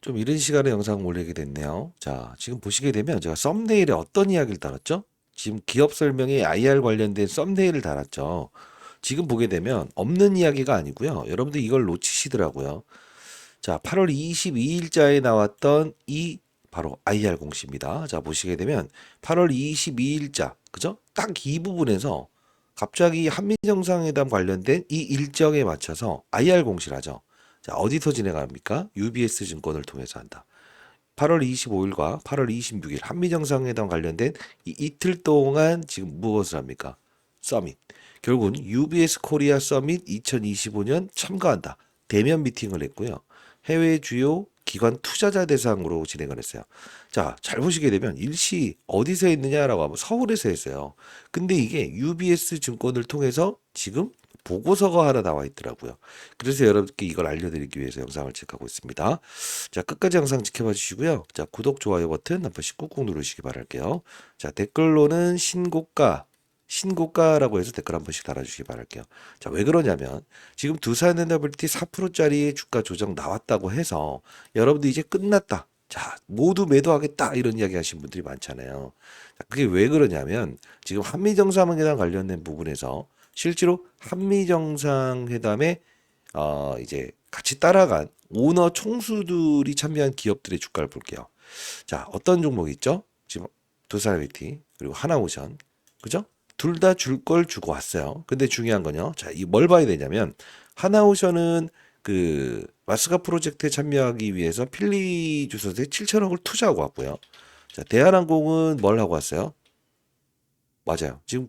좀 이른 시간에 영상 올리게 됐네요. 자, 지금 보시게 되면 제가 썸네일에 어떤 이야기를 달았죠? 지금 기업 설명에 IR 관련된 썸네일을 달았죠. 지금 보게 되면 없는 이야기가 아니고요. 여러분들 이걸 놓치시더라고요. 자, 8월 22일자에 나왔던 이 바로 IR 공시입니다. 자, 보시게 되면 8월 22일자, 그죠? 딱 이 부분에서 갑자기 한미정상회담 관련된 이 일정에 맞춰서 IR 공시를 하죠. 자, 어디서 진행합니까? UBS 증권을 통해서 한다. 8월 25일과 8월 26일 한미정상회담 관련된 이 이틀 동안 지금 무엇을 합니까? 서밋. 결국은 UBS 코리아 서밋 2025년 참가한다. 대면 미팅을 했고요. 해외 주요 기관 투자자 대상으로 진행을 했어요. 자, 잘 보시게 되면 일시 어디서 했느냐라고 하면 서울에서 했어요. 근데 이게 UBS 증권을 통해서 지금 보고서가 하나 나와 있더라고요. 그래서 여러분께 이걸 알려드리기 위해서 영상을 제작하고 있습니다. 자, 끝까지 영상 지켜봐 주시고요. 자, 구독, 좋아요 버튼 한 번씩 꾹꾹 누르시기 바랄게요. 자, 댓글로는 신고가라고 해서 댓글 한 번씩 달아주시기 바랄게요. 자, 왜 그러냐면 지금 두산에너빌티 4%짜리 주가 조정 나왔다고 해서 여러분들 이제 끝났다. 자, 모두 매도하겠다 이런 이야기 하신 분들이 많잖아요. 자, 그게 왜 그러냐면 지금 한미정상회담 관련된 부분에서 실제로 한미정상회담에 이제 같이 따라간 오너 총수들이 참여한 기업들의 주가를 볼게요. 자, 어떤 종목이 있죠? 지금 두산베티 그리고 하나오션, 그죠? 둘 다 줄 걸 주고 왔어요. 근데 중요한 건요. 자, 이 뭘 봐야 되냐면 하나오션은 그 마스가 프로젝트에 참여하기 위해서 필리 주소에 7천억을 투자하고 왔고요. 자, 대한항공은 뭘 하고 왔어요? 맞아요. 지금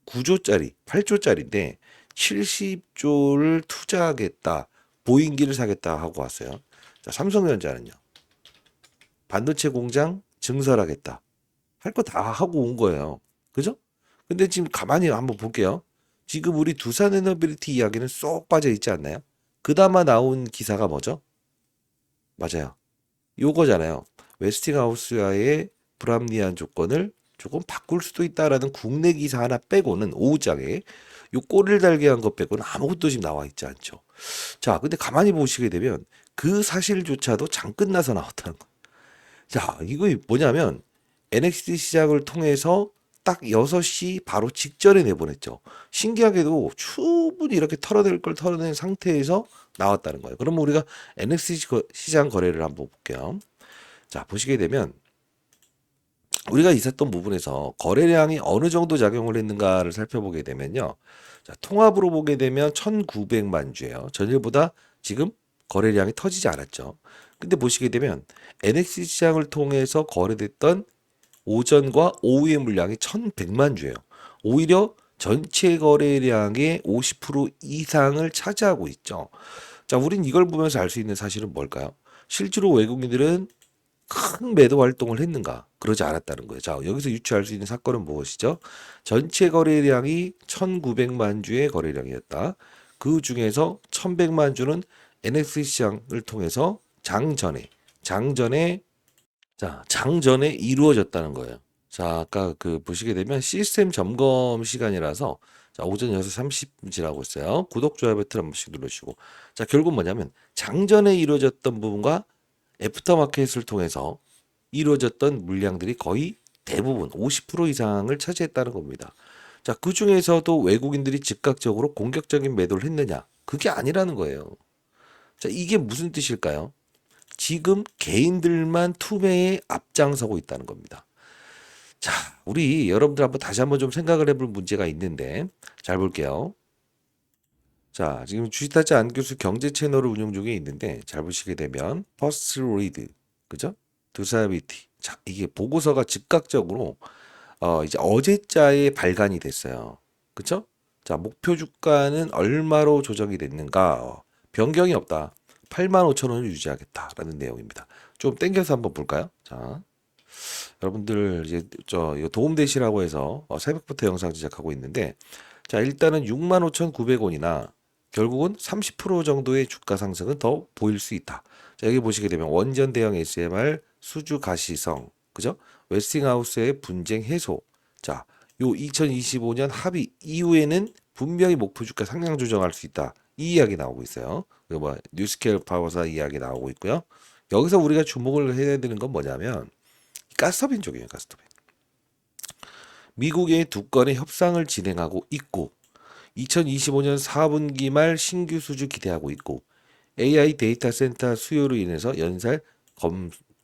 9조짜리, 8조짜리인데 70조를 투자하겠다. 보잉기를 사겠다 하고 왔어요. 자, 삼성전자는요. 반도체 공장 증설하겠다. 할 거 다 하고 온 거예요. 그죠? 근데 지금 가만히 한번 볼게요. 지금 우리 두산에너빌리티 이야기는 쏙 빠져 있지 않나요? 그나마 나온 기사가 뭐죠? 맞아요. 요거잖아요. 웨스팅하우스와의 불합리한 조건을 조금 바꿀 수도 있다라는 국내 기사 하나 빼고는 오후장에 요 꼬리를 달게 한 것 빼고는 아무것도 지금 나와 있지 않죠. 자, 근데 가만히 보시게 되면 그 사실조차도 장 끝나서 나왔다는 거. 자, 이거 뭐냐면 NXT 시작을 통해서 딱 6시 바로 직전에 내보냈죠. 신기하게도 충분히 이렇게 털어낼 걸 털어낸 상태에서 나왔다는 거예요. 그러면 우리가 NXT 시장 거래를 한번 볼게요. 자, 보시게 되면 우리가 있었던 부분에서 거래량이 어느 정도 작용을 했는가를 살펴보게 되면요. 자, 통합으로 보게 되면 1,900만 주예요. 전일보다 지금 거래량이 터지지 않았죠. 근데 보시게 되면 NXT 시장을 통해서 거래됐던 오전과 오후의 물량이 1,100만 주예요. 오히려 전체 거래량의 50% 이상을 차지하고 있죠. 자, 우린 이걸 보면서 알 수 있는 사실은 뭘까요? 실제로 외국인들은 큰 매도 활동을 했는가? 그러지 않았다는 거예요. 자, 여기서 유추할 수 있는 사건은 무엇이죠? 전체 거래량이 1,900만 주의 거래량이었다. 그 중에서 1,100만 주는 NX 시장을 통해서 장전에 이루어졌다는 거예요. 자, 아까 그 보시게 되면 시스템 점검 시간이라서 자, 오전 6시 30분 지나고 있어요. 구독, 좋아요 버튼 한 번씩 누르시고. 자, 결국 뭐냐면 장전에 이루어졌던 부분과 애프터마켓을 통해서 이루어졌던 물량들이 거의 대부분 50% 이상을 차지했다는 겁니다. 자, 그 중에서도 외국인들이 즉각적으로 공격적인 매도를 했느냐? 그게 아니라는 거예요. 자, 이게 무슨 뜻일까요? 지금 개인들만 투매에 앞장서고 있다는 겁니다. 자, 우리 여러분들 한번 다시 한번 좀 생각을 해볼 문제가 있는데 잘 볼게요. 자, 지금 주식타짜 안교수 경제 채널을 운영 중에 있는데 잘 보시게 되면 퍼스트 리드, 그죠? 두사비티. 자, 이게 보고서가 즉각적으로 이제 어제자에 발간이 됐어요. 그쵸? 자, 목표 주가는 얼마로 조정이 됐는가? 변경이 없다. 8만 5천 원을 유지하겠다라는 내용입니다. 좀 땡겨서 한번 볼까요? 자, 여러분들 이제 이거 도움 되시라고 해서 새벽부터 영상 제작하고 있는데 자, 일단은 65,900원이나 결국은 30% 정도의 주가 상승은 더 보일 수 있다. 자, 여기 보시게 되면 원전 대형 SMR 수주 가시성, 그죠? 웨스팅하우스의 분쟁 해소. 자, 요 2025년 합의 이후에는 분명히 목표 주가 상향 조정할 수 있다. 이 이야기 나오고 있어요. 그리고 뭐 뉴스케일 파워사 이야기 나오고 있고요. 여기서 우리가 주목을 해야 되는 건 뭐냐면 가스터빈 쪽이에요. 가스터빈. 미국의 두 건의 협상을 진행하고 있고 2025년 4분기 말 신규 수주 기대하고 있고 AI 데이터 센터 수요로 인해서 연살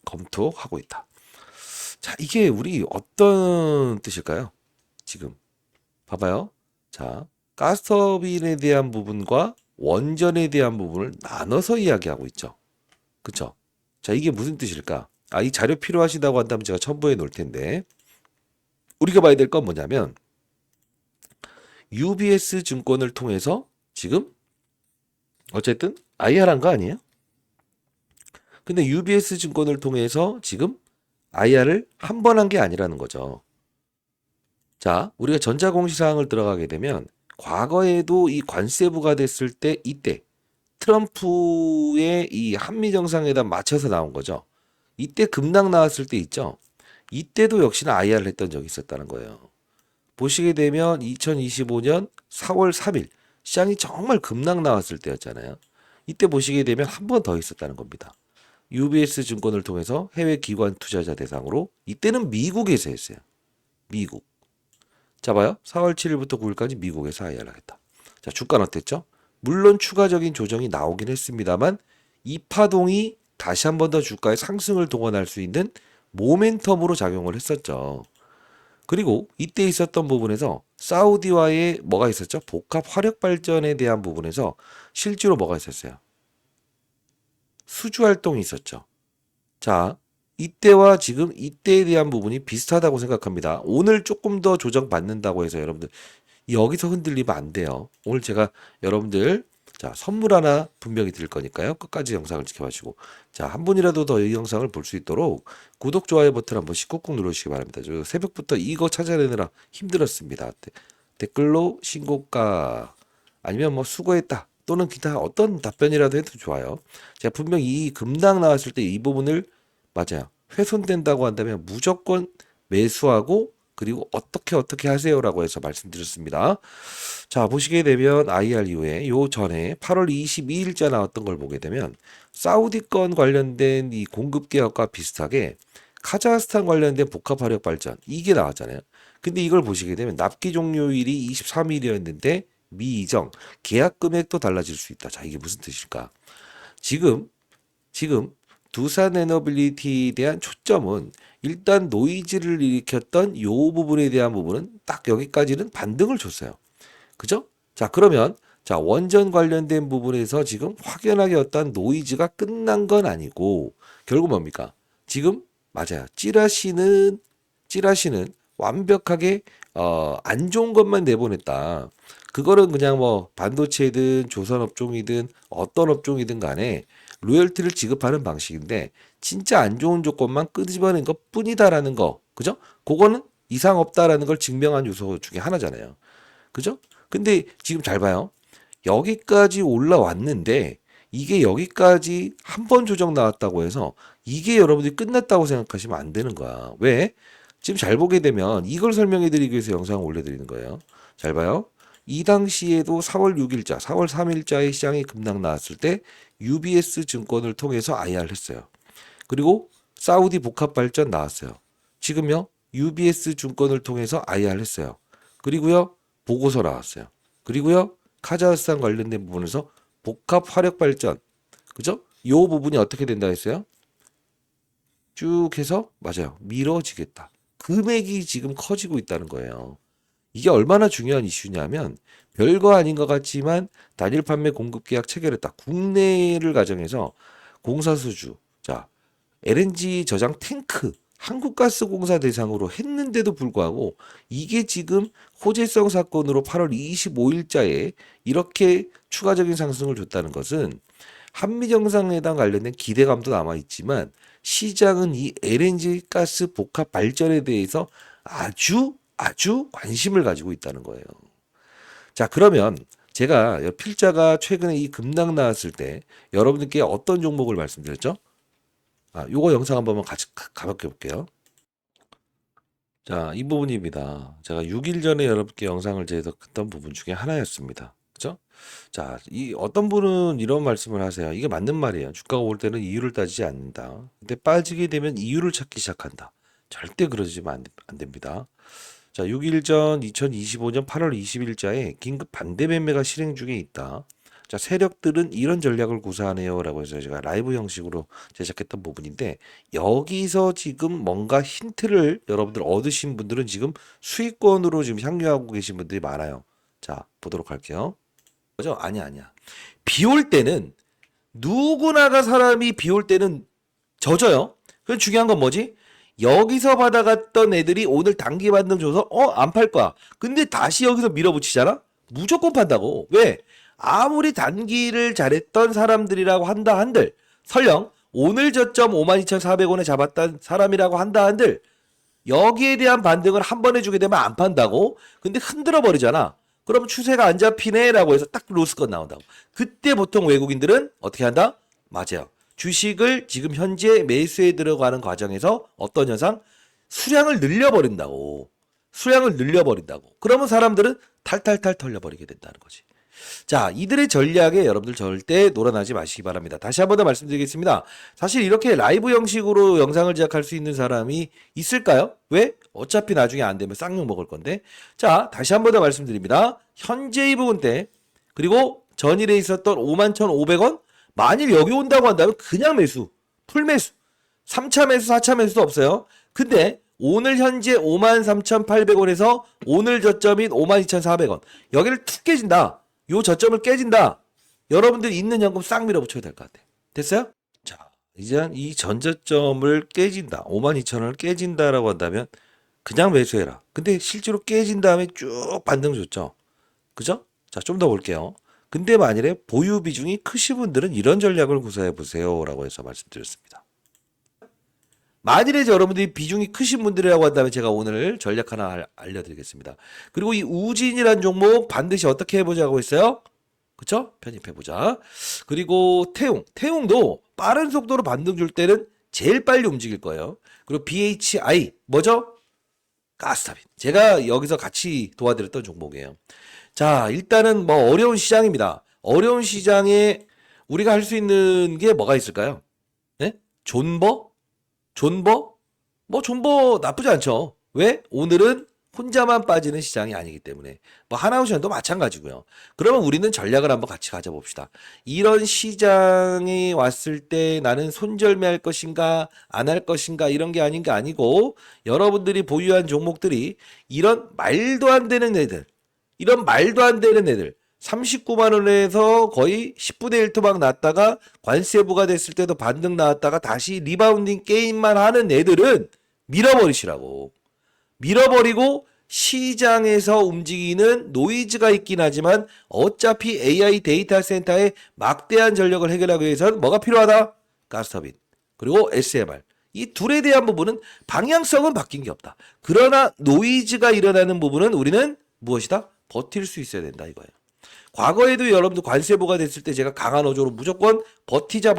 검토하고 있다. 자, 이게 우리 어떤 뜻일까요? 지금 봐봐요. 자, 가스터빈에 대한 부분과 원전에 대한 부분을 나눠서 이야기하고 있죠. 그쵸? 자, 이게 무슨 뜻일까? 이 자료 필요하시다고 한다면 제가 첨부해 놓을 텐데 우리가 봐야 될 건 뭐냐면 UBS 증권을 통해서 지금 어쨌든 IR한 거 아니에요? 근데 UBS 증권을 통해서 지금 IR을 한 번 한 게 아니라는 거죠. 자, 우리가 전자공시사항을 들어가게 되면 과거에도 이 관세 부과됐을 때 이때 트럼프의 이 한미 정상회담 맞춰서 나온 거죠. 이때 급락 나왔을 때 있죠. 이때도 역시나 IR을 했던 적이 있었다는 거예요. 보시게 되면 2025년 4월 3일 시장이 정말 급락 나왔을 때였잖아요. 이때 보시게 되면 한 번 더 있었다는 겁니다. UBS 증권을 통해서 해외 기관 투자자 대상으로 이때는 미국에서 했어요. 미국. 자 봐요. 4월 7일부터 9일까지 미국에서 IR을 하겠다. 자, 주가는 어땠죠? 물론 추가적인 조정이 나오긴 했습니다만 이 파동이 다시 한 번 더 주가의 상승을 동원할 수 있는 모멘텀으로 작용을 했었죠. 그리고 이때 있었던 부분에서 사우디와의 뭐가 있었죠? 복합 화력 발전에 대한 부분에서 실제로 뭐가 있었어요? 수주 활동이 있었죠. 자, 이때와 지금 이때에 대한 부분이 비슷하다고 생각합니다. 오늘 조금 더 조정받는다고 해서 여러분들 여기서 흔들리면 안 돼요. 오늘 제가 여러분들 자, 선물 하나 분명히 드릴 거니까요. 끝까지 영상을 지켜봐주시고 자, 한 분이라도 더 이 영상을 볼 수 있도록 구독, 좋아요 버튼 한 번씩 꾹꾹 누르시기 바랍니다. 저 새벽부터 이거 찾아내느라 힘들었습니다. 댓글로 신고가 아니면 뭐 수고했다 또는 기타 어떤 답변이라도 해도 좋아요. 제가 분명 이 급락 나왔을 때 이 부분을 맞아요. 훼손된다고 한다면 무조건 매수하고 그리고 어떻게 하세요라고 해서 말씀드렸습니다. 자, 보시게 되면 IR 이후에 요 전에 8월 22일자 나왔던 걸 보게 되면 사우디권 관련된 이 공급 계약과 비슷하게 카자흐스탄 관련된 복합 화력 발전 이게 나왔잖아요. 근데 이걸 보시게 되면 납기 종료일이 23일이었는데 미이정 계약 금액도 달라질 수 있다. 자, 이게 무슨 뜻일까? 지금 두산 에너빌리티에 대한 초점은 일단 노이즈를 일으켰던 요 부분에 대한 부분은 딱 여기까지는 반등을 줬어요. 그죠? 자, 그러면 자, 원전 관련된 부분에서 지금 확연하게 어떤 노이즈가 끝난 건 아니고 결국 뭡니까? 지금 맞아요. 찌라시는 완벽하게 안 좋은 것만 내보냈다. 그거는 그냥 뭐 반도체든 조선업종이든 어떤 업종이든 간에 로열티를 지급하는 방식인데 진짜 안 좋은 조건만 끄집어낸 것 뿐이다라는 거. 그죠? 그거는 이상 없다라는 걸 증명한 요소 중에 하나잖아요. 그죠? 근데 지금 잘 봐요. 여기까지 올라왔는데 이게 여기까지 한 번 조정 나왔다고 해서 이게 여러분들이 끝났다고 생각하시면 안 되는 거야. 왜? 지금 잘 보게 되면 이걸 설명해 드리기 위해서 영상을 올려드리는 거예요. 잘 봐요. 이 당시에도 4월 6일자, 4월 3일자의 시장이 급락 나왔을 때 UBS 증권을 통해서 IR 했어요. 그리고 사우디 복합 발전 나왔어요. 지금요. UBS 증권을 통해서 IR 했어요. 그리고요. 보고서 나왔어요. 그리고요. 카자흐스탄 관련된 부분에서 복합 화력 발전. 그죠? 요 부분이 어떻게 된다 했어요? 쭉 해서 맞아요. 미뤄지겠다. 금액이 지금 커지고 있다는 거예요. 이게 얼마나 중요한 이슈냐면 별거 아닌 것 같지만 단일 판매 공급 계약 체결했다. 국내를 가정해서 공사 수주. 자, LNG 저장 탱크 한국가스공사 대상으로 했는데도 불구하고 이게 지금 호재성 사건으로 8월 25일자에 이렇게 추가적인 상승을 줬다는 것은 한미 정상회담 관련된 기대감도 남아 있지만 시장은 이 LNG 가스 복합 발전에 대해서 아주 관심을 가지고 있다는 거예요. 자, 그러면 제가 필자가 최근에 이 급락 나왔을 때 여러분들께 어떤 종목을 말씀드렸죠? 요거 영상 한번 같이 가볍게 볼게요. 자, 이 부분입니다. 제가 6일 전에 여러분께 영상을 제작했던 부분 중에 하나였습니다. 그죠? 자, 이 어떤 분은 이런 말씀을 하세요. 이게 맞는 말이에요. 주가가 올 때는 이유를 따지지 않는다. 근데 빠지게 되면 이유를 찾기 시작한다. 절대 그러시면 안 됩니다. 자, 6일 전 2025년 8월 20일자에 긴급 반대 매매가 실행 중에 있다. 자, 세력들은 이런 전략을 구사하네요라고 해서 제가 라이브 형식으로 제작했던 부분인데 여기서 지금 뭔가 힌트를 여러분들 얻으신 분들은 지금 수익권으로 지금 향유하고 계신 분들이 많아요. 자, 보도록 할게요. 그죠? 아니야. 비 올 때는 누구나가 사람이 비 올 때는 젖어요. 그 중요한 건 뭐지? 여기서 받아갔던 애들이 오늘 단기 반등 줘서 안 팔 거야. 근데 다시 여기서 밀어붙이잖아? 무조건 판다고. 왜? 아무리 단기를 잘했던 사람들이라고 한다 한들 설령 오늘 저점 52,400원에 잡았던 사람이라고 한다 한들 여기에 대한 반등을 한 번 해주게 되면 안 판다고? 근데 흔들어 버리잖아. 그럼 추세가 안 잡히네라고 해서 딱 로스건 나온다고. 그때 보통 외국인들은 어떻게 한다? 맞아요. 주식을 지금 현재 매수에 들어가는 과정에서 어떤 현상? 수량을 늘려버린다고. 수량을 늘려버린다고. 그러면 사람들은 탈탈탈 털려버리게 된다는 거지. 자, 이들의 전략에 여러분들 절대 놀아나지 마시기 바랍니다. 다시 한 번 더 말씀드리겠습니다. 사실 이렇게 라이브 형식으로 영상을 제작할 수 있는 사람이 있을까요? 왜? 어차피 나중에 안 되면 쌍욕 먹을 건데. 자, 다시 한 번 더 말씀드립니다. 현재 이 부분대 그리고 전일에 있었던 51,500원 만일 여기 온다고 한다면 그냥 매수, 풀매수, 3차 매수, 4차 매수도 없어요. 근데 오늘 현재 53,800원에서 오늘 저점인 52,400원 여기를 툭 깨진다. 요 저점을 깨진다. 여러분들 있는 현금 싹 밀어붙여야 될 것 같아. 됐어요? 자, 이제 이 전저점을 깨진다. 52,000원을 깨진다라고 한다면 그냥 매수해라. 근데 실제로 깨진 다음에 쭉 반등 줬죠. 그죠? 자, 좀 더 볼게요. 근데 만일에 보유 비중이 크신 분들은 이런 전략을 구사해 보세요라고 해서 말씀드렸습니다. 만일에 여러분들이 비중이 크신 분들이라고 한다면 제가 오늘 전략 하나 알려드리겠습니다. 그리고 이 우진이라는 종목 반드시 어떻게 해보자고 했어요? 그쵸? 편입해보자. 그리고 태웅도 빠른 속도로 반등 줄 때는 제일 빨리 움직일 거예요. 그리고 BHI 뭐죠? 가스타빈. 제가 여기서 같이 도와드렸던 종목이에요. 자, 일단은 뭐 어려운 시장입니다. 어려운 시장에 우리가 할 수 있는 게 뭐가 있을까요? 네? 존버? 존버? 뭐 존버 나쁘지 않죠. 왜? 오늘은 혼자만 빠지는 시장이 아니기 때문에. 뭐 하나오션도 마찬가지고요. 그러면 우리는 전략을 한번 같이 가져봅시다. 이런 시장이 왔을 때 나는 손절매할 것인가 안 할 것인가 이런 게 아닌 게 아니고 여러분들이 보유한 종목들이 이런 말도 안 되는 애들 이런 말도 안 되는 애들 39만 원에서 거의 10분의 1 토막 났다가 관세 부과됐을 때도 반등 나왔다가 다시 리바운딩 게임만 하는 애들은 밀어버리시라고. 밀어버리고 시장에서 움직이는 노이즈가 있긴 하지만 어차피 AI 데이터 센터의 막대한 전력을 해결하기 위해서는 뭐가 필요하다? 가스터빈 그리고 SMR 이 둘에 대한 부분은 방향성은 바뀐 게 없다. 그러나 노이즈가 일어나는 부분은 우리는 무엇이다? 버틸 수 있어야 된다 이거예요. 과거에도 여러분들 관세부가 됐을 때 제가 강한 어조로 무조건 버티자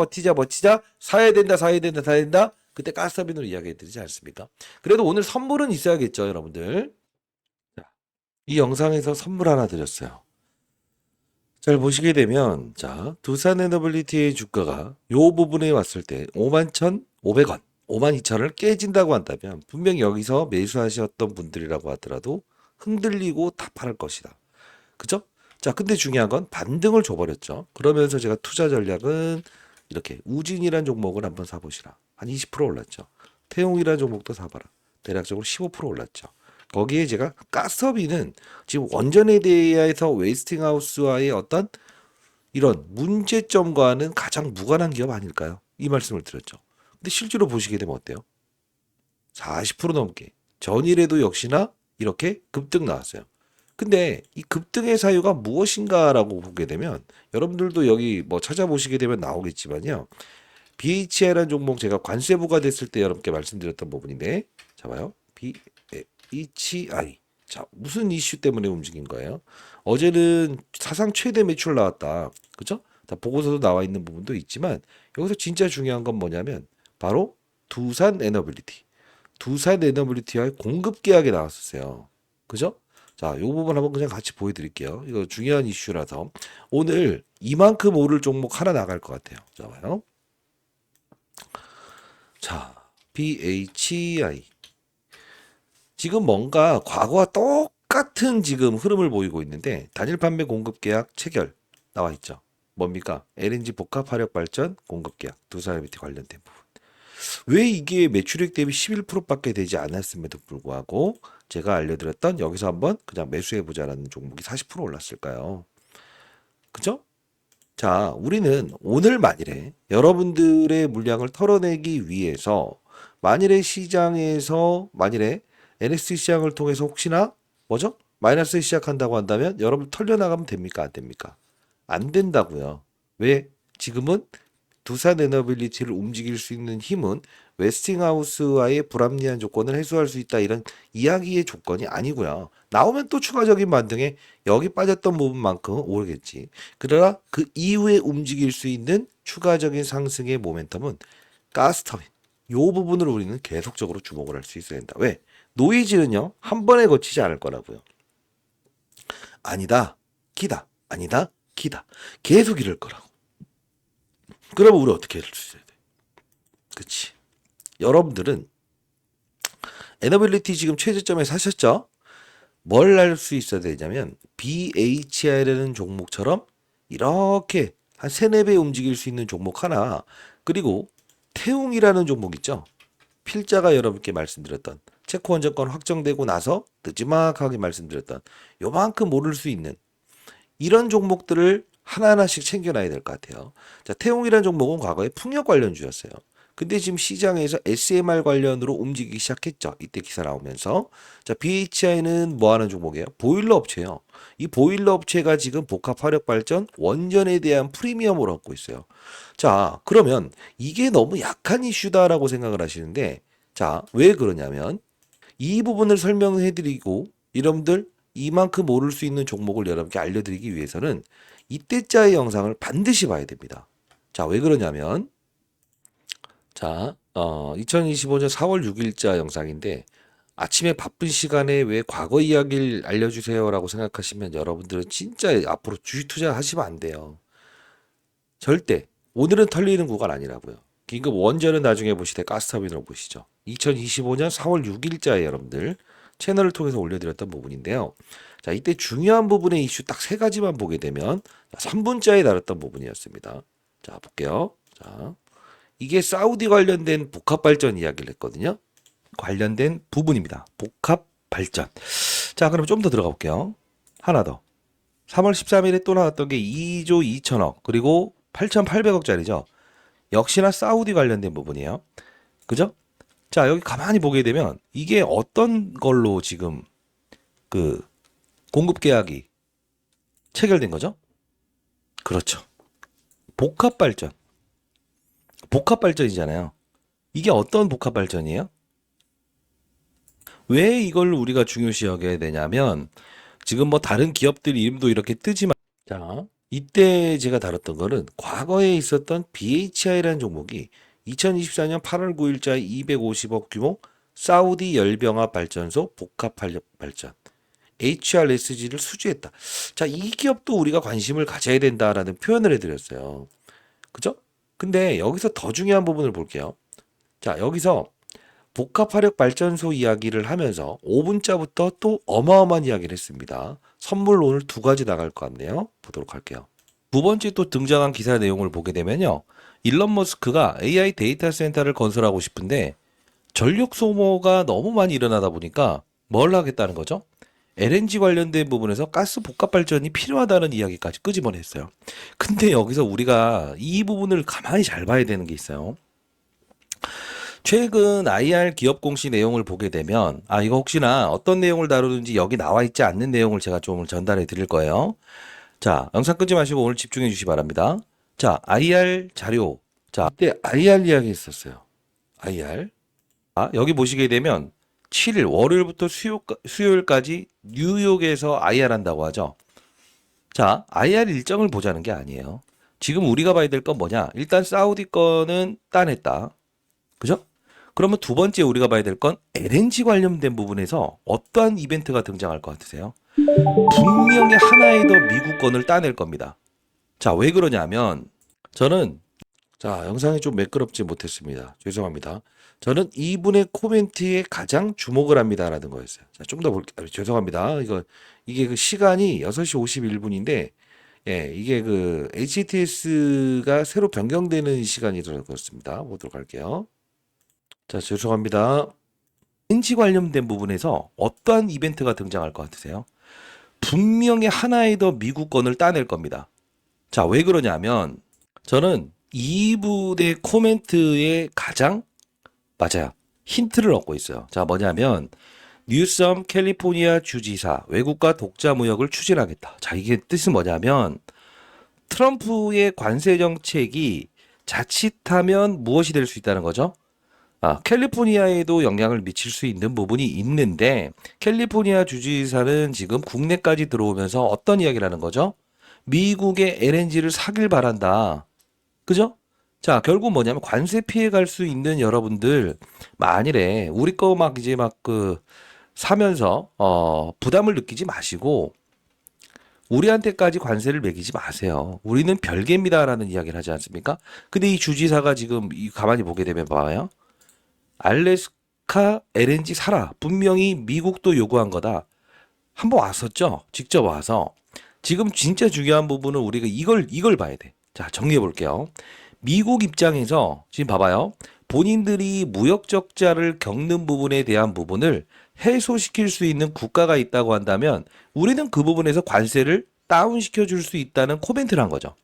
사야 된다 그때 가스터빈으로 이야기해드리지 않습니까? 그래도 오늘 선물은 있어야겠죠 여러분들. 이 영상에서 선물 하나 드렸어요. 잘 보시게 되면 자 두산에너빌리티의 주가가 요 부분에 왔을 때 51,500원 52,000원을 깨진다고 한다면 분명히 여기서 매수하셨던 분들이라고 하더라도 흔들리고 타파할 것이다. 그죠? 자, 근데 중요한 건 반등을 줘버렸죠. 그러면서 제가 투자 전략은 이렇게 우진이란 종목을 한번 사보시라. 한 20% 올랐죠. 태용이란 종목도 사봐라. 대략적으로 15% 올랐죠. 거기에 제가 가스터빈은 지금 원전에 대해서 웨스팅하우스와의 어떤 이런 문제점과는 가장 무관한 기업 아닐까요? 이 말씀을 드렸죠. 근데 실제로 보시게 되면 어때요? 40% 넘게. 전일에도 역시나 이렇게 급등 나왔어요. 근데 이 급등의 사유가 무엇인가라고 보게 되면 여러분들도 여기 뭐 찾아보시게 되면 나오겠지만요. BHI라는 종목 제가 관세 부과됐을 때 여러분께 말씀드렸던 부분인데 자 봐요. BHI. 자, 무슨 이슈 때문에 움직인 거예요? 어제는 사상 최대 매출 나왔다. 그죠? 다 보고서도 나와 있는 부분도 있지만 여기서 진짜 중요한 건 뭐냐면 바로 두산 에너빌리티와의 공급 계약이 나왔었어요. 그죠? 자, 요 부분 한번 그냥 같이 보여드릴게요. 이거 중요한 이슈라서 오늘 이만큼 오를 종목 하나 나갈 것 같아요. 자, 봐요. 자, BHI. 지금 뭔가 과거와 똑같은 지금 흐름을 보이고 있는데 단일 판매 공급 계약 체결 나와 있죠. 뭡니까? LNG 복합 화력 발전 공급 계약 두 사람 밑에 관련된 부분. 왜 이게 매출액 대비 11%밖에 되지 않았음에도 불구하고 제가 알려드렸던 여기서 한번 그냥 매수해보자라는 종목이 40% 올랐을까요? 그죠? 자, 우리는 오늘 만일에 여러분들의 물량을 털어내기 위해서 만일에 시장에서 만일에 NST 시장을 통해서 혹시나 뭐죠? 마이너스 시작한다고 한다면 여러분 털려나가면 됩니까? 안 됩니까? 안 된다고요. 왜? 지금은 두산 에너빌리티를 움직일 수 있는 힘은 웨스팅하우스와의 불합리한 조건을 해소할 수 있다 이런 이야기의 조건이 아니고요. 나오면 또 추가적인 반등에 여기 빠졌던 부분만큼은 오르겠지. 그러나 그 이후에 움직일 수 있는 추가적인 상승의 모멘텀은 가스터빈 요 부분을 우리는 계속적으로 주목을 할 수 있어야 된다. 왜? 노이즈는요 한 번에 거치지 않을 거라고요. 아니다, 기다, 아니다, 기다. 계속 이럴 거라고. 그러면 우리 어떻게 할 수 있어야 돼? 그치. 여러분들은 에너빌리티 지금 최저점에 사셨죠? 뭘 할 수 있어야 되냐면 BHI라는 종목처럼 이렇게 한 3, 4배 움직일 수 있는 종목 하나 그리고 태웅이라는 종목 있죠? 필자가 여러분께 말씀드렸던 체코 원정권 확정되고 나서 늦지막하게 말씀드렸던 요만큼 오를 수 있는 이런 종목들을 하나하나씩 챙겨놔야 될 것 같아요. 자, 태웅이라는 종목은 과거에 풍력 관련주였어요. 근데 지금 시장에서 SMR 관련으로 움직이기 시작했죠. 이때 기사 나오면서. 자, BHI는 뭐 하는 종목이에요? 보일러 업체예요. 이 보일러 업체가 지금 복합 화력 발전 원전에 대한 프리미엄을 얻고 있어요. 자, 그러면 이게 너무 약한 이슈다라고 생각을 하시는데 자, 왜 그러냐면 이 부분을 설명해 드리고 여러분들 이만큼 오를 수 있는 종목을 여러분께 알려드리기 위해서는 이때짜의 영상을 반드시 봐야 됩니다. 자, 왜 그러냐면 자, 2025년 4월 6일자 영상인데 아침에 바쁜 시간에 왜 과거 이야기를 알려주세요라고 생각하시면 여러분들은 진짜 앞으로 주식 투자 하시면 안 돼요. 절대 오늘은 털리는 구간 아니라고요. 긴급 원전은 나중에 보시되 가스터빈으로 보시죠. 2025년 4월 6일자에 여러분들 채널을 통해서 올려드렸던 부분인데요. 자, 이때 중요한 부분의 이슈 딱 3가지만 보게 되면 3분자에 다뤘던 부분이었습니다. 자, 볼게요. 자, 이게 사우디 관련된 복합 발전 이야기를 했거든요. 관련된 부분입니다. 복합 발전. 자, 그럼 좀 더 들어가 볼게요. 하나 더. 3월 13일에 또 나왔던 게 2조 2천억 그리고 8,800억짜리죠. 역시나 사우디 관련된 부분이에요. 그죠? 자, 여기 가만히 보게 되면 이게 어떤 걸로 지금 그 공급 계약이 체결된 거죠? 그렇죠. 복합 발전. 복합 발전이잖아요. 이게 어떤 복합 발전이에요? 왜 이걸 우리가 중요시 여겨야 되냐면 지금 뭐 다른 기업들 이름도 이렇게 뜨지만 자, 이때 제가 다뤘던 거는 과거에 있었던 BHI라는 종목이 2024년 8월 9일자에 250억 규모 사우디 열병합 발전소 복합 활력 발전 HRSG를 수주했다. 자, 이 기업도 우리가 관심을 가져야 된다라는 표현을 해드렸어요. 그죠? 근데 여기서 더 중요한 부분을 볼게요. 자, 여기서 복합화력 발전소 이야기를 하면서 5분자부터 또 어마어마한 이야기를 했습니다. 선물 오늘 2가지 나갈 것 같네요. 보도록 할게요. 두 번째 또 등장한 기사 내용을 보게 되면요. 일론 머스크가 AI 데이터 센터를 건설하고 싶은데 전력 소모가 너무 많이 일어나다 보니까 뭘 하겠다는 거죠? LNG 관련된 부분에서 가스 복합 발전이 필요하다는 이야기까지 끄집어냈어요. 근데 여기서 우리가 이 부분을 가만히 잘 봐야 되는 게 있어요. 최근 IR 기업 공시 내용을 보게 되면 이거 혹시나 어떤 내용을 다루는지 여기 나와 있지 않는 내용을 제가 좀 전달해 드릴 거예요. 자, 영상 끄지 마시고 오늘 집중해 주시기 바랍니다. 자, IR 자료. 자, 이때 IR 이야기 있었어요. IR. 여기 보시게 되면 7일 월요일부터 수요일까지 뉴욕에서 IR 한다고 하죠. 자, IR 일정을 보자는 게 아니에요. 지금 우리가 봐야 될 건 뭐냐? 일단 사우디 거는 따냈다. 그죠? 그러면 두 번째 우리가 봐야 될 건 LNG 관련된 부분에서 어떠한 이벤트가 등장할 것 같으세요? 분명히 하나의 더 미국권을 따낼 겁니다. 자, 왜 그러냐면 저는 영상이 좀 매끄럽지 못했습니다. 죄송합니다. 저는 이분의 코멘트에 가장 주목을 합니다라는 거였어요. 자, 좀 더 볼게요. 죄송합니다. 이게 그 시간이 6시 51분인데 예, 이게 그 HTS가 새로 변경되는 시간이라서 그렇습니다. 보도록 할게요. 자, 죄송합니다. NG 관련된 부분에서 어떠한 이벤트가 등장할 것 같으세요? 분명히 하나의 더 미국권을 따낼 겁니다. 자, 왜 그러냐면 저는 이분의 코멘트에 가장 맞아요. 힌트를 얻고 있어요. 자, 뭐냐면 뉴섬 캘리포니아 주지사 외국과 독자 무역을 추진하겠다. 자, 이게 뜻은 뭐냐면 트럼프의 관세 정책이 자칫하면 무엇이 될 수 있다는 거죠? 캘리포니아에도 영향을 미칠 수 있는 부분이 있는데 캘리포니아 주지사는 지금 국내까지 들어오면서 어떤 이야기를 하는 거죠? 미국의 LNG를 사길 바란다. 그죠? 자, 결국 뭐냐면 관세 피해 갈 수 있는 여러분들 만일에 우리 거 막 이제 막 사면서 부담을 느끼지 마시고 우리한테까지 관세를 매기지 마세요. 우리는 별개입니다라는 이야기를 하지 않습니까? 근데 이 주지사가 지금 가만히 보게 되면 봐요. 알래스카 LNG 사라. 분명히 미국도 요구한 거다. 한번 왔었죠? 직접 와서. 지금 진짜 중요한 부분은 우리가 이걸 봐야 돼. 자, 정리해 볼게요. 미국 입장에서 지금 봐봐요. 본인들이 무역 적자를 겪는 부분에 대한 부분을 해소시킬 수 있는 국가가 있다고 한다면 우리는 그 부분에서 관세를 다운시켜 줄 수 있다는 코멘트를 한 거죠.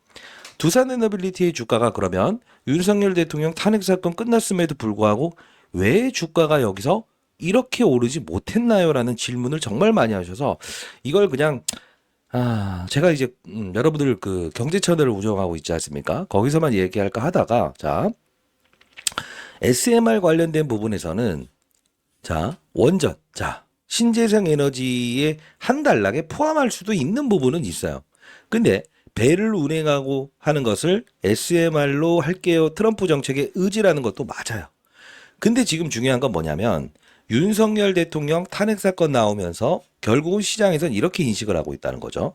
두산 에너빌리티의 주가가 그러면 윤석열 대통령 탄핵 사건 끝났음에도 불구하고 왜 주가가 여기서 이렇게 오르지 못했나요? 라는 질문을 정말 많이 하셔서 이걸 그냥 제가 이제 여러분들 그 경제 채널을 운영하고 있지 않습니까? 거기서만 얘기할까 하다가 자, SMR 관련된 부분에서는 자, 원전, 자, 신재생 에너지의 한 단락에 포함할 수도 있는 부분은 있어요. 근데 배를 운행하고 하는 것을 SMR로 할게요. 트럼프 정책의 의지라는 것도 맞아요. 근데 지금 중요한 건 뭐냐면 윤석열 대통령 탄핵 사건 나오면서 결국은 시장에선 이렇게 인식을 하고 있다는 거죠.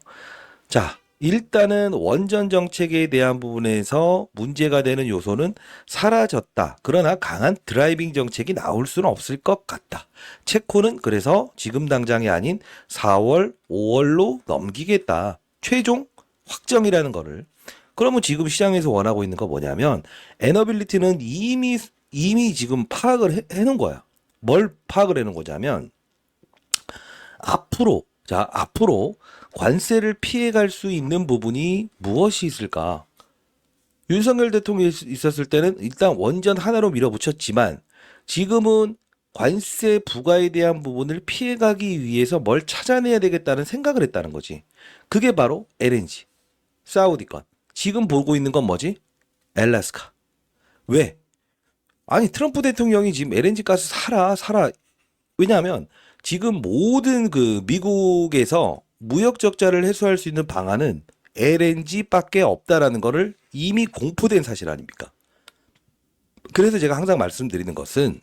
자, 일단은 원전 정책에 대한 부분에서 문제가 되는 요소는 사라졌다. 그러나 강한 드라이빙 정책이 나올 수는 없을 것 같다. 체코는 그래서 지금 당장이 아닌 4월, 5월로 넘기겠다. 최종 확정이라는 거를. 그러면 지금 시장에서 원하고 있는 거 뭐냐면 에너빌리티는 이미 지금 파악을 해놓은 거야. 뭘 파악을 해놓은 거냐면 앞으로 관세를 피해갈 수 있는 부분이 무엇이 있을까? 윤석열 대통령이 있었을 때는 일단 원전 하나로 밀어붙였지만 지금은 관세 부과에 대한 부분을 피해가기 위해서 뭘 찾아내야 되겠다는 생각을 했다는 거지. 그게 바로 LNG, 사우디 건. 지금 보고 있는 건 뭐지? 알래스카. 왜? 아니 트럼프 대통령이 지금 LNG 가스 사라. 왜냐하면 지금 모든 그 미국에서 무역 적자를 해소할 수 있는 방안은 LNG밖에 없다라는 거를 이미 공포된 사실 아닙니까? 그래서 제가 항상 말씀드리는 것은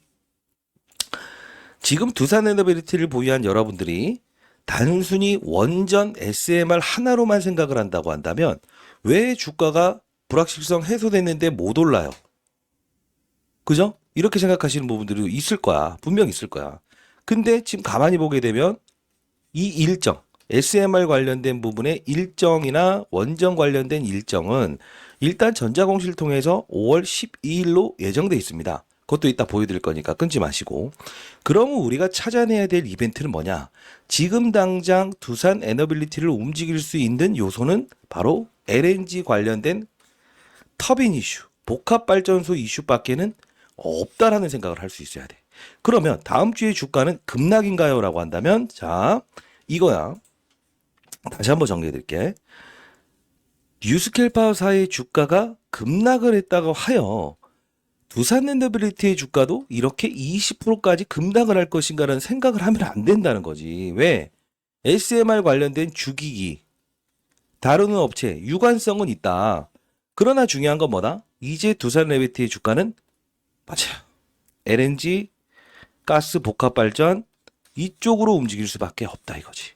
지금 두산 에너빌리티를 보유한 여러분들이 단순히 원전 SMR 하나로만 생각을 한다고 한다면 왜 주가가 불확실성 해소됐는데 못 올라요? 그죠? 이렇게 생각하시는 부분들이 있을 거야. 분명 있을 거야. 근데 지금 가만히 보게 되면 이 일정, SMR 관련된 부분의 일정이나 원전 관련된 일정은 일단 전자공시를 통해서 5월 12일로 예정돼 있습니다. 그것도 이따 보여드릴 거니까 끊지 마시고. 그러면 우리가 찾아내야 될 이벤트는 뭐냐? 지금 당장 두산 에너빌리티를 움직일 수 있는 요소는 바로 LNG 관련된 터빈 이슈, 복합발전소 이슈밖에는 없다라는 생각을 할 수 있어야 돼. 그러면 다음 주에 주가는 급락인가요? 라고 한다면 자, 이거야. 다시 한번 정리해 드릴게. 뉴스캘파사의 주가가 급락을 했다고 하여 두산엔더빌리티의 주가도 이렇게 20%까지 급락을 할 것인가라는 생각을 하면 안 된다는 거지. 왜? SMR 관련된 주기기, 다루는 업체, 유관성은 있다. 그러나 중요한 건 뭐다? 이제 두산레비티의 주가는 맞아요. LNG, 가스 복합 발전 이쪽으로 움직일 수밖에 없다 이거지.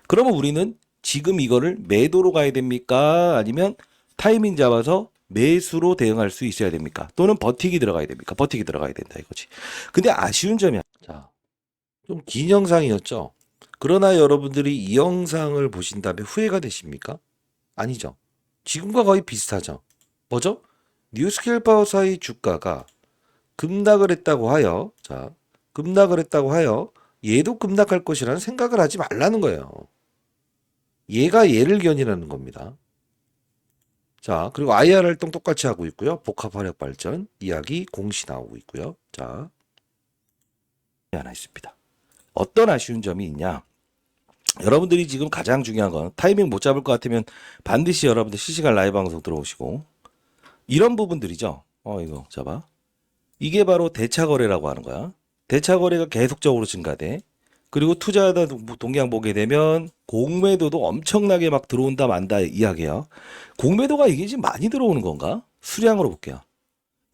그러면 우리는 지금 이거를 매도로 가야 됩니까? 아니면 타이밍 잡아서 매수로 대응할 수 있어야 됩니까? 또는 버티기 들어가야 됩니까? 버티기 들어가야 된다 이거지. 근데 아쉬운 점이 자, 좀 긴 영상이었죠. 그러나 여러분들이 이 영상을 보신 다음에 후회가 되십니까? 아니죠. 지금과 거의 비슷하죠. 뭐죠? 뉴스케일 파워사의 주가가 급락을 했다고 하여, 자, 급락을 했다고 하여 얘도 급락할 것이라는 생각을 하지 말라는 거예요. 얘가 얘를 견인하는 겁니다. 자, 그리고 IR 활동 똑같이 하고 있고요. 복합 화력 발전 이야기 공시 나오고 있고요. 자, 하나 있습니다. 어떤 아쉬운 점이 있냐? 여러분들이 지금 가장 중요한 건 타이밍 못 잡을 것 같으면 반드시 여러분들 실시간 라이브 방송 들어오시고 이런 부분들이죠. 이거 잡아. 이게 바로 대차 거래라고 하는 거야. 대차 거래가 계속적으로 증가돼. 그리고 투자하다 동향 보게 되면 공매도도 엄청나게 막 들어온다 만다 이야기야. 공매도가 이게 지금 많이 들어오는 건가? 수량으로 볼게요.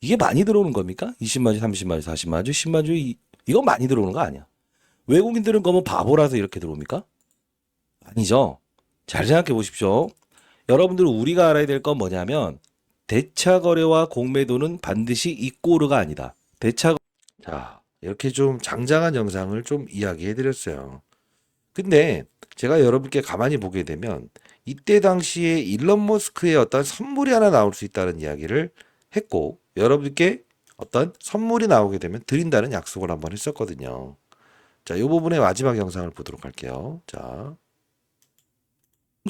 이게 많이 들어오는 겁니까? 20만 주, 30만 주, 40만 주, 10만 주 이거 많이 들어오는 거 아니야. 외국인들은 그러면 바보라서 이렇게 들어옵니까? 아니죠. 잘 생각해 보십시오. 여러분들 우리가 알아야 될 건 뭐냐면 대차 거래와 공매도는 반드시 이꼬르가 아니다. 자, 이렇게 좀 장장한 영상을 좀 이야기해 드렸어요. 근데 제가 여러분께 가만히 보게 되면 이때 당시에 일론 머스크의 어떤 선물이 하나 나올 수 있다는 이야기를 했고 여러분께 어떤 선물이 나오게 되면 드린다는 약속을 한번 했었거든요. 자, 이 부분의 마지막 영상을 보도록 할게요. 자,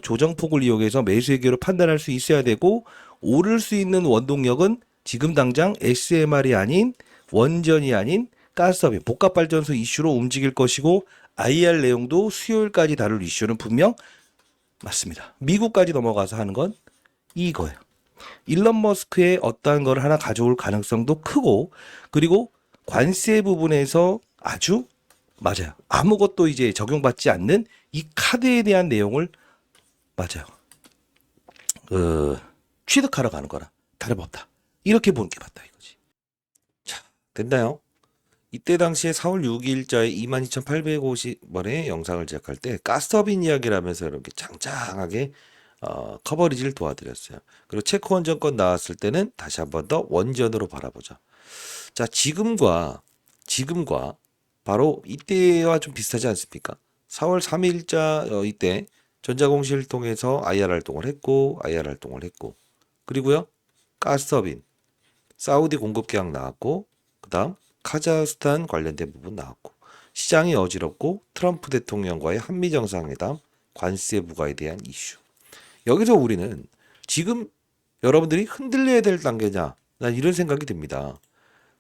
조정폭을 이용해서 매수의 기회를 판단할 수 있어야 되고 오를 수 있는 원동력은 지금 당장 SMR이 아닌 원전이 아닌 가스터빈 복합발전소 이슈로 움직일 것이고 IR 내용도 수요일까지 다룰 이슈는 분명 맞습니다. 미국까지 넘어가서 하는 건 이거예요. 일론 머스크의 어떠한 걸 하나 가져올 가능성도 크고 그리고 관세 부분에서 아주 맞아요. 아무것도 이제 적용받지 않는 이 카드에 대한 내용을 맞아요. 취득하러 가는 거라 다름없다. 이렇게 보는 게 맞다 이거지. 자, 됐나요? 이때 당시에 4월 6일자에 22,850원의 영상을 제작할 때 가스터빈 이야기를 하면서 이렇게 장장하게 커버리지를 도와드렸어요. 그리고 체코 원전권 나왔을 때는 다시 한 번 더 원전으로 바라보자. 자, 지금과 바로 이때와 좀 비슷하지 않습니까? 4월 3일자 이때 전자공시를 통해서 IR 활동을 했고 그리고요 가스터빈 사우디 공급 계약 나왔고 그다음 카자흐스탄 관련된 부분 나왔고 시장이 어지럽고 트럼프 대통령과의 한미 정상회담 관세 부과에 대한 이슈. 여기서 우리는 지금 여러분들이 흔들려야 될 단계냐? 난 이런 생각이 듭니다.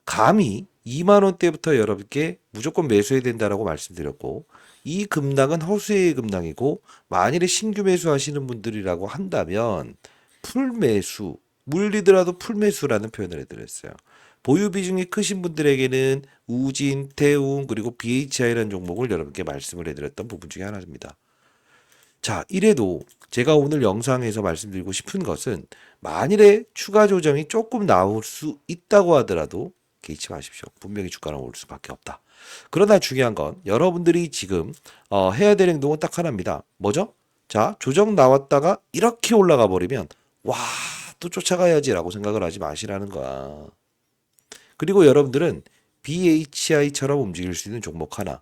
감히 2만 원대부터 여러분께 무조건 매수해야 된다라고 말씀드렸고 이 급락은 허수의 급락이고 만일에 신규 매수하시는 분들이라고 한다면 풀매수 물리더라도 풀매수라는 표현을 해드렸어요. 보유 비중이 크신 분들에게는 우진, 태웅 그리고 BHI라는 종목을 여러분께 말씀을 해드렸던 부분 중에 하나입니다. 자, 이래도 제가 오늘 영상에서 말씀드리고 싶은 것은 만일에 추가 조정이 조금 나올 수 있다고 하더라도 개의치 마십시오. 분명히 주가는 올 수밖에 없다. 그러나 중요한 건 여러분들이 지금 해야 될 행동은 딱 하나입니다. 뭐죠? 자, 조정 나왔다가 이렇게 올라가 버리면 와, 또 쫓아가야지라고 생각을 하지 마시라는 거야. 그리고 여러분들은 BHI처럼 움직일 수 있는 종목 하나,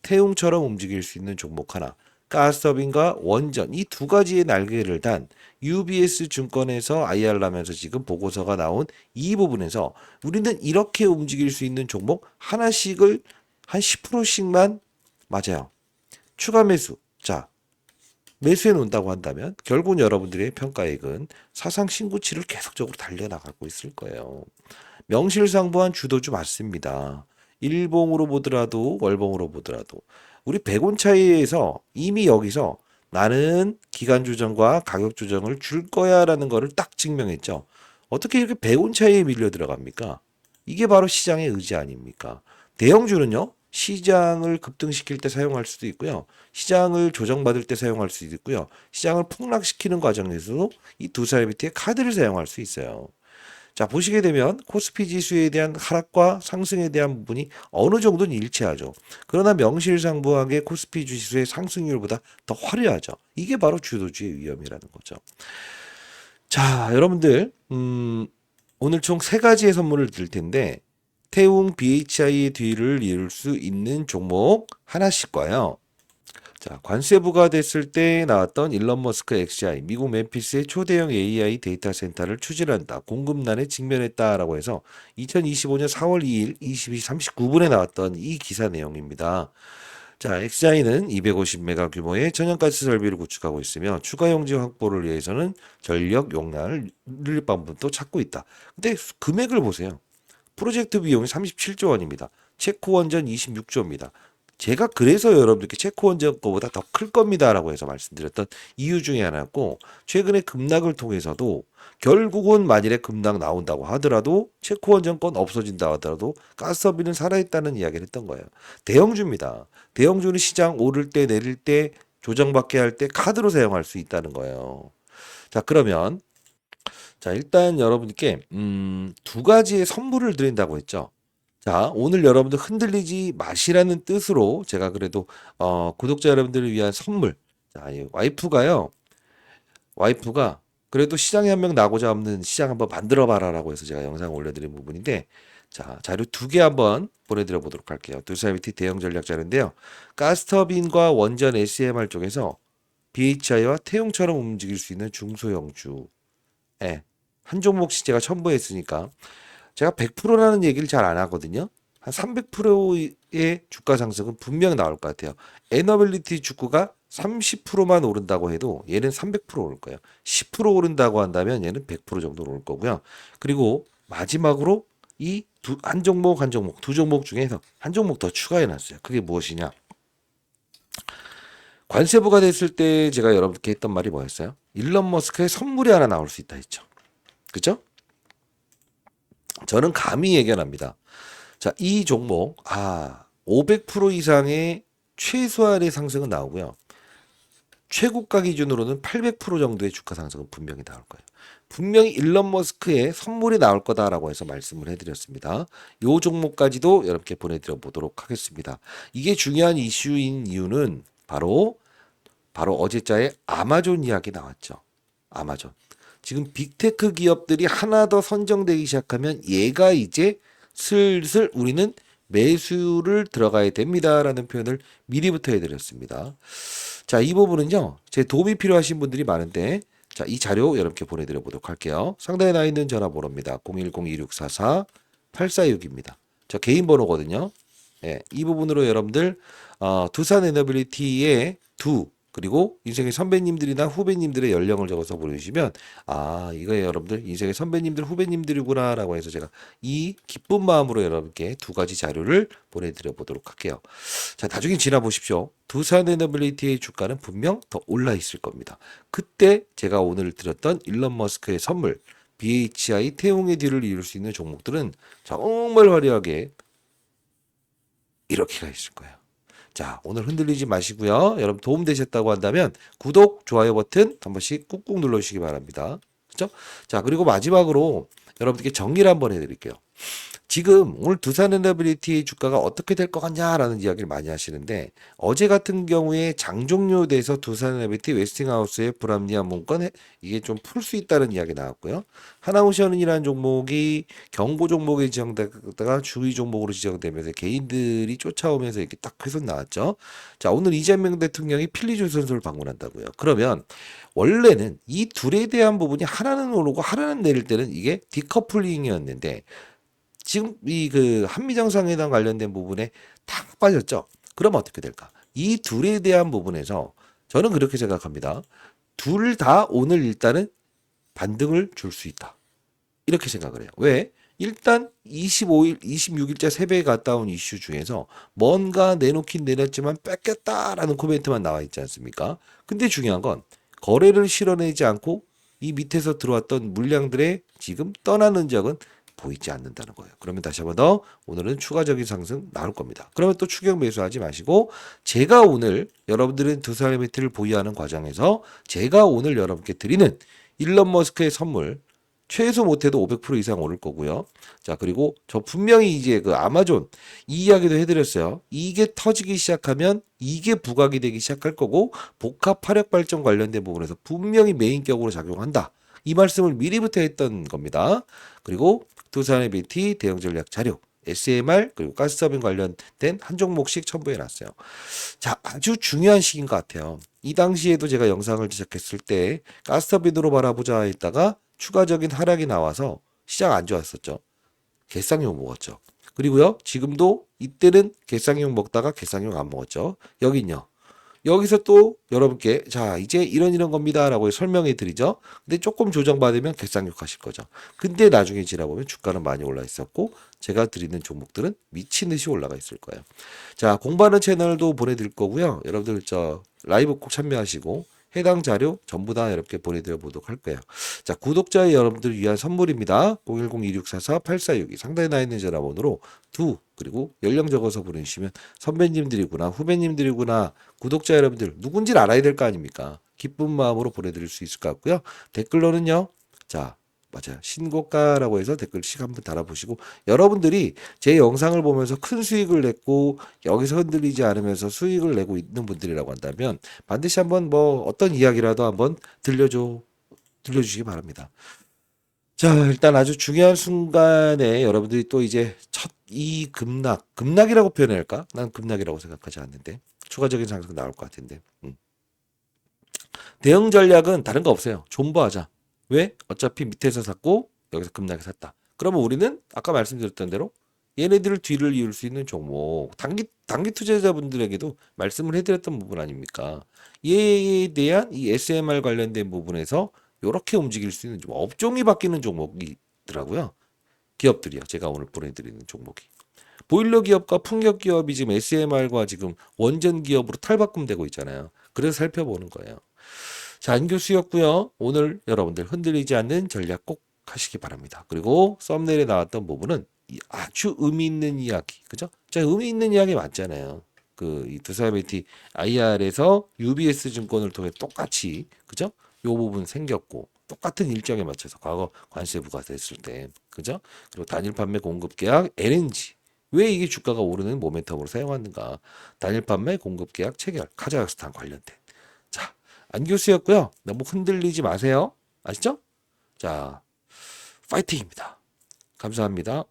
태웅처럼 움직일 수 있는 종목 하나, 가스터빈과 원전 이 두 가지의 날개를 단 UBS 증권에서 IR 하면서 지금 보고서가 나온 이 부분에서 우리는 이렇게 움직일 수 있는 종목 하나씩을 한 10%씩만 맞아요. 추가 매수. 자, 매수해 놓는다고 한다면 결국은 여러분들의 평가액은 사상 신고치를 계속적으로 달려나가고 있을 거예요. 명실상부한 주도주 맞습니다. 일봉으로 보더라도 월봉으로 보더라도 우리 100원 차이에서 이미 여기서 나는 기간 조정과 가격 조정을 줄 거야라는 거를 딱 증명했죠. 어떻게 이렇게 100원 차이에 밀려 들어갑니까? 이게 바로 시장의 의지 아닙니까? 대형주는요. 시장을 급등시킬 때 사용할 수도 있고요. 시장을 조정받을 때 사용할 수도 있고요. 시장을 폭락시키는 과정에서도 이 두 사이비트의 카드를 사용할 수 있어요. 자, 보시게 되면 코스피 지수에 대한 하락과 상승에 대한 부분이 어느 정도는 일치하죠. 그러나 명실상부하게 코스피 지수의 상승률보다 더 화려하죠. 이게 바로 주도주의 위험이라는 거죠. 자, 여러분들, 오늘 총 세 가지의 선물을 드릴 텐데, 태웅 BHI의 뒤를 이을 수 있는 종목 하나씩과요. 자, 관세 부과됐을 때 나왔던 일론 머스크 XI, 미국 멤피스의 초대형 AI 데이터 센터를 추진한다. 공급난에 직면했다라고 해서 2025년 4월 2일 22시 39분에 나왔던 이 기사 내용입니다. 자, XI는 250메가 규모의 천연가스 설비를 구축하고 있으며 추가 용지 확보를 위해서는 전력 용량을 늘릴 방법도 찾고 있다. 근데 금액을 보세요. 프로젝트 비용이 37조 원입니다. 체코 원전 26조입니다. 제가 그래서 여러분들께 체코 원전 거보다 더 클 겁니다라고 해서 말씀드렸던 이유 중에 하나였고, 최근에 급락을 통해서도 결국은 만일에 급락 나온다고 하더라도 체코 원전 건 없어진다 하더라도 가스터빈은 살아있다는 이야기를 했던 거예요. 대형주입니다. 대형주는 시장 오를 때 내릴 때 조정받게 할 때 카드로 사용할 수 있다는 거예요. 자, 그러면 자, 일단 여러분께 두 가지의 선물을 드린다고 했죠. 자, 오늘 여러분들 흔들리지 마시라는 뜻으로 제가 그래도 구독자 여러분들을 위한 선물. 자, 이 와이프가 그래도 시장에 한 명 나고자 없는 시장 한번 만들어 봐라라고 해서 제가 영상 올려드린 부분인데, 자, 자료 두 개 한번 보내드려 보도록 할게요. 두사이비티 대형 전략 자료인데요. 가스터빈과 원전 SMR 쪽에서 BHI와 태용처럼 움직일 수 있는 중소형주. 예. 한 종목씩 제가 첨부했으니까 제가 100%라는 얘기를 잘 안 하거든요. 한 300%의 주가 상승은 분명 나올 것 같아요. 에너빌리티 주가가 30%만 오른다고 해도 얘는 300% 오를 거예요. 10% 오른다고 한다면 얘는 100% 정도 오를 거고요. 그리고 마지막으로 이 한 종목 한 종목 두 종목 중에서 한 종목 더 추가해 놨어요. 그게 무엇이냐? 관세부가 됐을 때 제가 여러분께 했던 말이 뭐였어요? 일론 머스크의 선물이 하나 나올 수 있다 했죠. 그죠? 저는 감히 예견합니다. 자, 이 종목 500% 이상의 최소한의 상승은 나오고요. 최고가 기준으로는 800% 정도의 주가 상승은 분명히 나올 거예요. 분명히 일론 머스크의 선물이 나올 거다라고 해서 말씀을 해드렸습니다. 이 종목까지도 여러분께 보내드려 보도록 하겠습니다. 이게 중요한 이슈인 이유는 바로 어제자에 아마존 이야기 나왔죠. 아마존. 지금 빅테크 기업들이 하나 더 선정되기 시작하면 얘가 이제 슬슬 우리는 매수를 들어가야 됩니다라는 표현을 미리부터 해드렸습니다. 자, 이 부분은요, 제 도움이 필요하신 분들이 많은데, 자, 이 자료 여러분께 보내드려 보도록 할게요. 상단에 나와 있는 전화번호입니다. 010-2644-846입니다. 저 개인 번호거든요. 예, 이 부분으로 여러분들 두산 에너빌리티의 그리고 인생의 선배님들이나 후배님들의 연령을 적어서 보내주시면 이거 여러분들 인생의 선배님들 후배님들이구나 라고 해서 제가 이 기쁜 마음으로 여러분께 두 가지 자료를 보내드려 보도록 할게요. 자, 나중에 지나보십시오. 두산 에너빌리티의 주가는 분명 더 올라 있을 겁니다. 그때 제가 오늘 드렸던 일론 머스크의 선물 BHI 태용의 뒤를 이룰 수 있는 종목들은 정말 화려하게 이렇게 가 있을 거예요. 자, 오늘 흔들리지 마시고요. 여러분 도움 되셨다고 한다면 구독, 좋아요 버튼 한 번씩 꾹꾹 눌러주시기 바랍니다. 그렇죠? 자, 그리고 마지막으로 여러분들께 정리를 한번 해드릴게요. 지금 오늘 두산 에너빌리티 주가가 어떻게 될 것 같냐라는 이야기를 많이 하시는데, 어제 같은 경우에 장 종료돼서 두산 에너빌리티 웨스팅하우스의 불합리한 문건 이게 좀 풀 수 있다는 이야기 나왔고요. 하나오션이라는 종목이 경고 종목에 지정되다가 주의 종목으로 지정되면서 개인들이 쫓아오면서 이렇게 딱 해서 나왔죠. 자, 오늘 이재명 대통령이 필리준 선수를 방문한다고요. 그러면 원래는 이 둘에 대한 부분이 하나는 오르고 하나는 내릴 때는 이게 디커플링이었는데, 지금 이 한미 정상회담 관련된 부분에 탁 빠졌죠. 그럼 어떻게 될까? 이 둘에 대한 부분에서 저는 그렇게 생각합니다. 둘 다 오늘 일단은 반등을 줄 수 있다. 이렇게 생각을 해요. 왜? 일단 25일, 26일자 새벽에 갔다 온 이슈 중에서 뭔가 내놓긴 내놨지만 뺏겼다라는 코멘트만 나와 있지 않습니까? 근데 중요한 건 거래를 실어내지 않고 이 밑에서 들어왔던 물량들의 지금 떠나는 적은 보이지 않는다는 거예요. 그러면 다시 한번 더 오늘은 추가적인 상승 나올 겁니다. 그러면 또 추격 매수하지 마시고, 제가 오늘 여러분들은 두산 에너빌리티를 보유하는 과정에서 제가 오늘 여러분께 드리는 일론 머스크의 선물 최소 못해도 500% 이상 오를 거고요. 자, 그리고 저 분명히 이제 그 아마존 이 이야기도 해드렸어요. 이게 터지기 시작하면 이게 부각이 되기 시작할 거고 복합 화력 발전 관련된 부분에서 분명히 메인격으로 작용한다. 이 말씀을 미리부터 했던 겁니다. 그리고 두산의 BT 대응 전략 자료, SMR 그리고 가스터빈 관련된 한 종목씩 첨부해 놨어요. 자, 아주 중요한 시기인 것 같아요. 이 당시에도 제가 영상을 제작했을 때 가스터빈으로 바라보자 했다가 추가적인 하락이 나와서 시장 안 좋았었죠. 개쌍용 먹었죠. 그리고요, 지금도 이때는 개쌍용 먹다가 개쌍용 안 먹었죠. 여긴요. 여기서 또 여러분께 자 이제 이런 겁니다라고 설명해 드리죠. 근데 조금 조정받으면 개쌍욕하실 거죠. 근데 나중에 지나보면 주가는 많이 올라 있었고 제가 드리는 종목들은 미친 듯이 올라가 있을 거예요. 자, 공부하는 채널도 보내드릴 거고요. 여러분들 저 라이브 꼭 참여하시고 해당 자료 전부 다 이렇게 보내드려 보도록 할 거예요. 자, 구독자 여러분들 위한 선물입니다. 010-2644-8462 상단에 나 있는 전화번호로 그리고 연령 적어서 보내주시면 선배님들이구나 후배님들이구나 구독자 여러분들 누군지를 알아야 될 거 아닙니까? 기쁜 마음으로 보내드릴 수 있을 것 같고요. 댓글로는요. 자, 맞아요. 신고가라고 해서 댓글씩 한번 달아보시고 여러분들이 제 영상을 보면서 큰 수익을 냈고 여기서 흔들리지 않으면서 수익을 내고 있는 분들이라고 한다면 반드시 한번 뭐 어떤 이야기라도 한번 들려주시기 바랍니다. 자, 일단 아주 중요한 순간에 여러분들이 또 이제 첫 이 급락이라고 표현할까? 난 급락이라고 생각하지 않는데 추가적인 상승 나올 것 같은데. 대응 전략은 다른 거 없어요. 존버하자. 왜? 어차피 밑에서 샀고 여기서 급락에 샀다. 그러면 우리는 아까 말씀드렸던 대로 얘네들을 뒤를 이을 수 있는 종목 단기 투자자분들에게도 말씀을 해드렸던 부분 아닙니까? 얘에 대한 이 SMR 관련된 부분에서 이렇게 움직일 수 있는 업종이 바뀌는 종목이더라고요. 기업들이요. 제가 오늘 보내드리는 종목이. 보일러 기업과 풍력 기업이 지금 SMR과 지금 원전 기업으로 탈바꿈되고 있잖아요. 그래서 살펴보는 거예요. 자, 안 교수였고요. 오늘 여러분들 흔들리지 않는 전략 꼭 하시기 바랍니다. 그리고 썸네일에 나왔던 부분은 아주 의미 있는 이야기, 그죠? 자, 의미 있는 이야기 맞잖아요. 이 두산베이티 IR에서 UBS 증권을 통해 똑같이, 그죠? 요 부분 생겼고 똑같은 일정에 맞춰서 과거 관세 부과됐을 때, 그죠? 그리고 단일 판매 공급 계약 LNG 왜 이게 주가가 오르는 모멘텀으로 사용하는가? 단일 판매 공급 계약 체결 카자흐스탄 관련된. 자, 안 교수였고요. 너무 흔들리지 마세요. 아시죠? 자, 파이팅입니다. 감사합니다.